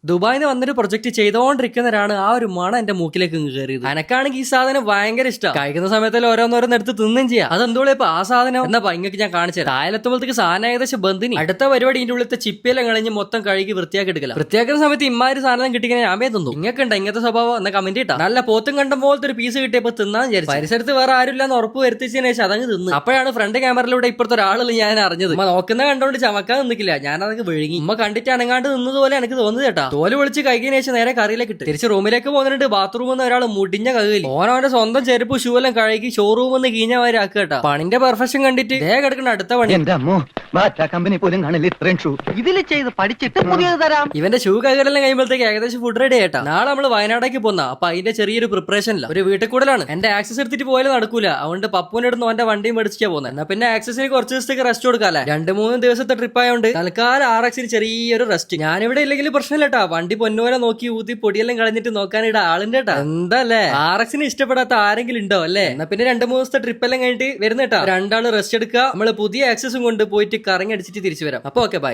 ദുബായിന്ന് വന്നൊരു പ്രൊജക്ട് ചെയ്തോണ്ടിരിക്കുന്നവരാണ് ആ ഒരു മണം എന്റെ മൂക്കിലേക്ക് കയറിയത്. എനക്കാണെങ്കിൽ ഈ സാധനം ഭയങ്കര ഇഷ്ടം. കഴിക്കുന്ന സമയത്തിൽ ഓരോന്നോരോന്നെടുത്ത് തിന്നും ചെയ്യാം. അതെന്തോളെ ഇപ്പൊ ആ സാധനം എന്നാ ഭംഗിക്ക് ഞാൻ കാണിച്ചത്. തായലെത്തുമ്പോഴത്തേക്ക് സാധനം ഏകദേശം ബന്ധിനി. അടുത്ത പരിപാടി ഇതിന്റെ ഉള്ളിലത്തെ ചിപ്പിയെല്ലാം കളഞ്ഞ് മൊത്തം കഴുകി വൃത്തിയാക്കി എടുക്കല. വൃത്തിയാക്കുന്ന സമയത്ത് ഇമ്മാര് സാധനം കിട്ടിങ്ങനെ ഞാൻ തിന്നു. ഇങ്ങൊക്കെ ഉണ്ട് ഇങ്ങനത്തെ സ്വഭാവം എന്ന കമന്റ് ഇട്ടാ. നല്ല പോത്തും കണ്ടം പോലത്തെ ഒരു പീസ് കിട്ടിയപ്പോ തിന്നാൻ വിചാരിച്ചു. പരിസരത്ത് വേറെ ആരുമില്ലാന്ന് ഉറപ്പ് വരുത്തിച്ചതിന് ശേഷം അതങ്ങ് തിന്നു. അപ്പോഴാണ് ഫ്രണ്ട് ക്യാമറയിലൂടെ ഇപ്പുറത്തെ ഒരാളിൽ ഞാൻ അറിഞ്ഞത്. ഉമ്മ നോക്കുന്ന കണ്ടോണ്ട് ചമക്കാൻ നിന്നിക്കില്ല. ഞാൻ അതൊക്കെ വിഴുങ്ങി. ഉമ്മ കണ്ടിട്ട് അനങ്ങാണ്ട് നിന്നതുപോലെ എനിക്ക് തോന്നുന്നത് കേട്ടാ. തോല് വിളിച്ച് കൈകിന് ശേഷം നേരെ കറിയിലേക്ക് ഇട്ട് തിരിച്ച് റൂമിലേക്ക് പോകുന്നുണ്ട്. ബാത്റൂമിൽ നിന്ന് ഒരാൾ മുടിഞ്ഞ കകയില് ഓനോന്റെ സ്വന്തം ചെരുപ്പ് ഷൂ എല്ലാം കഴുകി ഷോറൂമിൽ നിന്ന് കീഞ്ഞമാരി ആക്കുക കേട്ടാ. പണിന്റെ പെർഫെക്ഷൻ കണ്ടിട്ട് കിടക്കുന്ന അടുത്ത പണി കമ്പനി പോലും കാണില്ല ഇത്രയും ഷൂ ഇതിൽ ചെയ്ത് പഠിച്ചിട്ട് പുതിയത് തരാം. ഇവന്റെ ഷൂ കകലെല്ലാം കഴിയുമ്പോഴത്തേക്ക് ഏകദേശം ഫുഡ് റെഡി ആയിട്ടാ. നാളെ നമ്മള് വയനാടേക്ക് പോന്ന. അപ്പൊ അതിന്റെ ചെറിയൊരു പ്രിപ്പറേഷനില്ല. ഒരു വീട്ടിൽ കൂടലാണ്. എന്റെ ആക്സസ് എടുത്തിട്ട് പോയാലും നടക്കൂല. അതുകൊണ്ട് പപ്പൂന്റെ അടുത്ത് അവന്റെ വണ്ടിയും മേടിച്ചാ പോകുന്നത്. എന്നാ പിന്നെ ആക്സസിന് കുറച്ച് ദിവസത്തേക്ക് റെസ്റ്റ് കൊടുക്കാല്ലേ. 2-3 ദിവസത്തെ ട്രിപ്പ് ആയതുകൊണ്ട് തൽക്കാലം RX ചെറിയൊരു റെസ്റ്റ്. ഞാനിവിടെ ഇല്ലെങ്കിൽ പ്രശ്നമില്ല കേട്ടാ. വണ്ടി പൊന്നുപോലെ നോക്കി ഊതി പൊടിയെല്ലാം കളഞ്ഞിട്ട് നോക്കാനിട ആളിന്റെ കേട്ടാ. എന്താല്ലേ RX ഇഷ്ടപ്പെടാത്ത ആരെങ്കിലും ഉണ്ടോ അല്ലേ? എന്നാ പിന്നെ 2-3 ദിവസത്തെ ട്രിപ്പ് എല്ലാം കഴിഞ്ഞിട്ട് വരുന്ന കേട്ടാ. രണ്ടാള് റെസ്റ്റ് എടുക്കുക. നമ്മള് പുതിയ ആക്സസും കൊണ്ട് പോയിട്ട് കറങ്ങി അടിച്ചിട്ട് തിരിച്ചു വരാം. അപ്പൊ ഓക്കെ ബൈ.